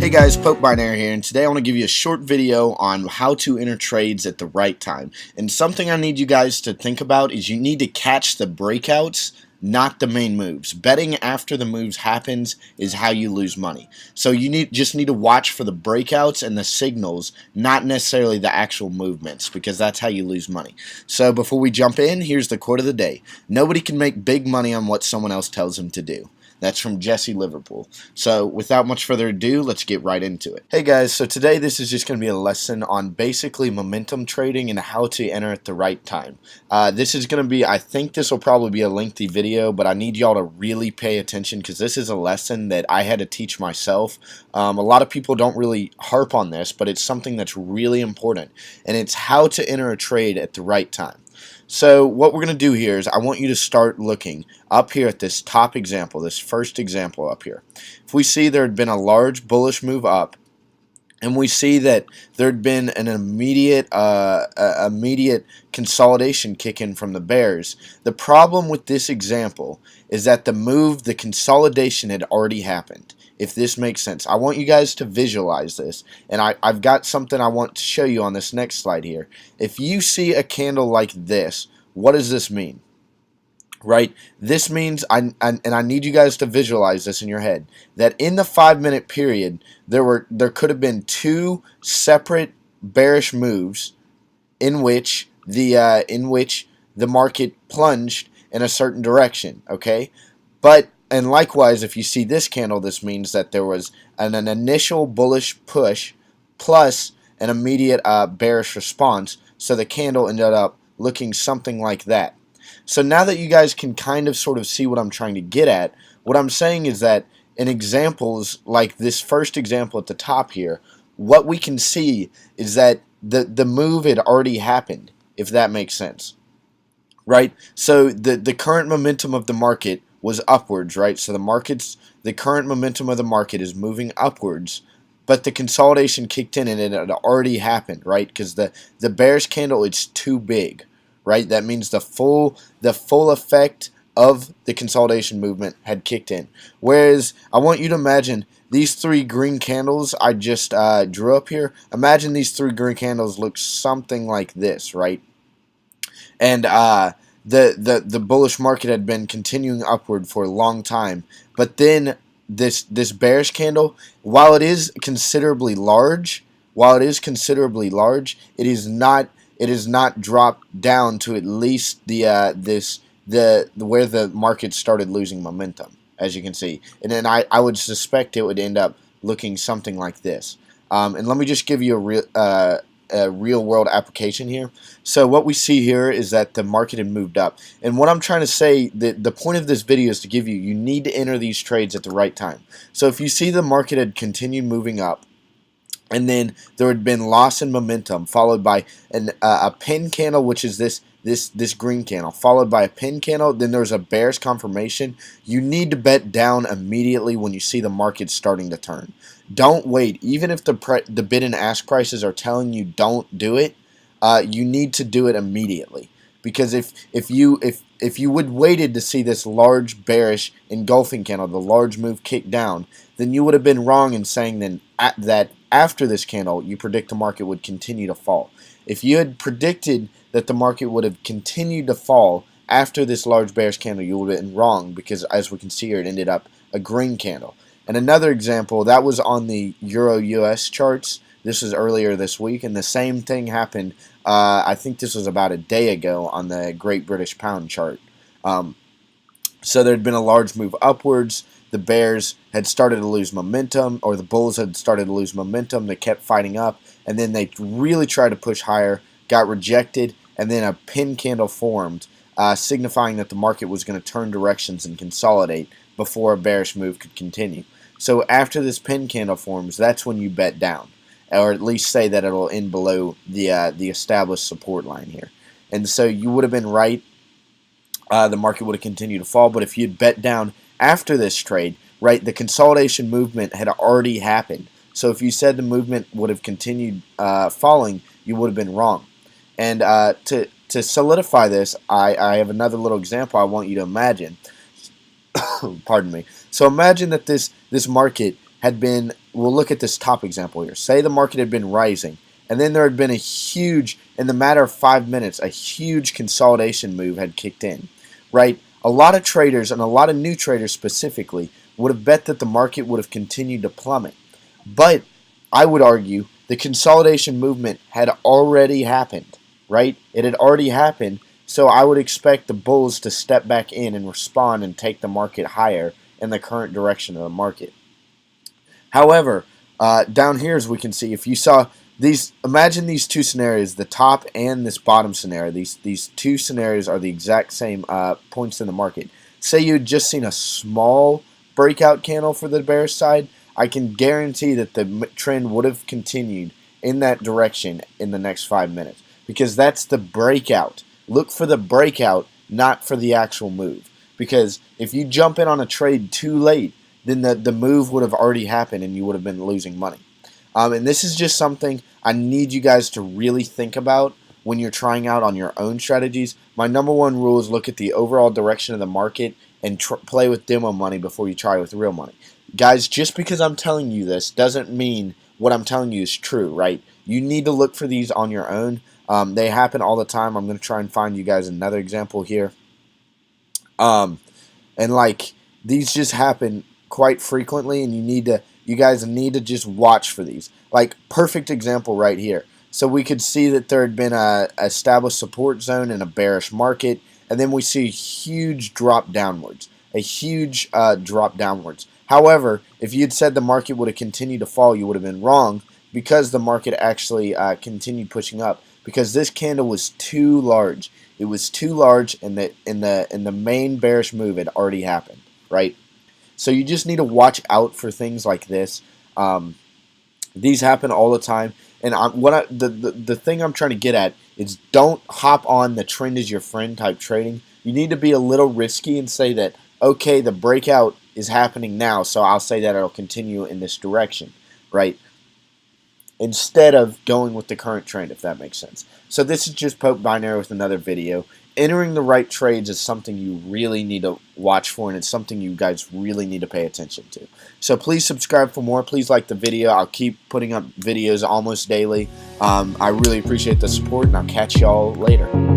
Hey guys, Pope Binary here, and today I want to give you a short video on how to enter trades at the right time. And something I need you guys to think about is you need to catch the breakouts, not the main moves. Betting after the moves happens is how you lose money. So you just need to watch for the breakouts and the signals, not necessarily the actual movements, because that's how you lose money. So before we jump in, here's the quote of the day. Nobody can make big money on what someone else tells them to do. That's from Jesse Liverpool. So without much further ado, let's get right into it. Hey guys, so today this is just going to be a lesson on basically momentum trading and how to enter at the right time. This is going to be, I think this will probably be a lengthy video, but I need y'all to really pay attention because this is a lesson that I had to teach myself. A lot of people don't really harp on this, but it's something that's really important, and it's how to enter a trade at the right time. So what we're going to do here is I want you to start looking up here at this top example, this first example up here. If we see there had been a large bullish move up, and we see that there had been an immediate consolidation kick in from the bears. The problem with this example is that the consolidation had already happened. If this makes sense, I want you guys to visualize this, and I've got something I want to show you on this next slide here. If you see a candle like this, what does this mean? Right? This means, and I need you guys to visualize this in your head, that in the 5-minute period, there could have been two separate bearish moves in which the market plunged in a certain direction. Okay, and likewise, if you see this candle, this means that there was an initial bullish push plus an immediate bearish response. So the candle ended up looking something like that. So now that you guys can kind of sort of see what I'm trying to get at, what I'm saying is that in examples like this first example at the top here, what we can see is that the move had already happened, if that makes sense. Right? So the current momentum of the market was upwards, right? So the current momentum of the market is moving upwards, but the consolidation kicked in and it had already happened, right? Because the bearish candle, it's too big, right? That means the full effect of the consolidation movement had kicked in. Whereas I want you to imagine these three green candles I just drew up here. Imagine these three green candles look something like this, right? And the bullish market had been continuing upward for a long time, but then this bearish candle, while it is considerably large, it is not dropped down to at least where the market started losing momentum, as you can see. And then I would suspect it would end up looking something like this. And let me just give you a real world application here. So what we see here is that the market had moved up, and what I'm trying to say, the point of this video is to give you need to enter these trades at the right time. So if you see the market had continued moving up, and then there had been loss in momentum followed by a pin candle, which is this green candle, followed by a pin candle, then there's a bearish confirmation, you need to bet down immediately when you see the market starting to turn. Don't wait. Even if the bid and ask prices are telling you don't do it, you need to do it immediately. Because if you would waited to see this large bearish engulfing candle, the large move kick down, then you would have been wrong in saying that after this candle you predict the market would continue to fall. If you had predicted that the market would have continued to fall after this large bearish candle, you would have been wrong, because as we can see here, it ended up a green candle. And another example, that was on the Euro-US charts. This was earlier this week, and the same thing happened, I think this was about a day ago, on the Great British Pound chart. So there had been a large move upwards. The bears had started to lose momentum, or the bulls had started to lose momentum. They kept fighting up, and then they really tried to push higher, got rejected, and then a pin candle formed, signifying that the market was going to turn directions and consolidate before a bearish move could continue. So after this pin candle forms, that's when you bet down, or at least say that it'll end below the established support line here. And so you would have been right. The market would have continued to fall, but if you'd bet down after this trade, right, the consolidation movement had already happened. So if you said the movement would have continued falling, you would have been wrong. And to solidify this, I have another little example I want you to imagine. Pardon me. So imagine that this market had been we'll look at this top example here. Say the market had been rising, and then there had been in the matter of 5 minutes, a huge consolidation move had kicked in, right? A lot of traders, and a lot of new traders specifically, would have bet that the market would have continued to plummet. But I would argue the consolidation movement had already happened, right? It had already happened, so I would expect the bulls to step back in and respond and take the market higher in the current direction of the market. However, down here, as we can see, if you saw these, imagine these two scenarios, the top and this bottom scenario. These two scenarios are the exact same points in the market. Say you had just seen a small breakout candle for the bearish side, I can guarantee that the trend would have continued in that direction in the next 5 minutes, because that's the breakout. Look for the breakout, not for the actual move. Because if you jump in on a trade too late, then the move would have already happened and you would have been losing money. And this is just something I need you guys to really think about when you're trying out on your own strategies. My number one rule is look at the overall direction of the market and play with demo money before you try with real money. Guys, just because I'm telling you this doesn't mean what I'm telling you is true, right? You need to look for these on your own. They happen all the time. I'm going to try and find you guys another example here. And like, these just happen quite frequently, and you guys need to just watch for these. Like, perfect example right here. So we could see that there had been a established support zone in a bearish market, and then we see a huge drop downwards. However, if you had said the market would have continued to fall, you would have been wrong, because the market actually continued pushing up, because this candle was too large. It was too large, and the main bearish move had already happened, right? So you just need to watch out for things like this. These happen all the time, and the thing I'm trying to get at is, don't hop on the trend is your friend type trading. You need to be a little risky and say that, okay, the breakout is happening now, so I'll say that it'll continue in this direction, right? Instead of going with the current trend, if that makes sense. So this is just Pope Binary with another video. Entering the right trades is something you really need to watch for, and it's something you guys really need to pay attention to. So please subscribe for more. Please like the video. I'll keep putting up videos almost daily. I really appreciate the support, and I'll catch y'all later.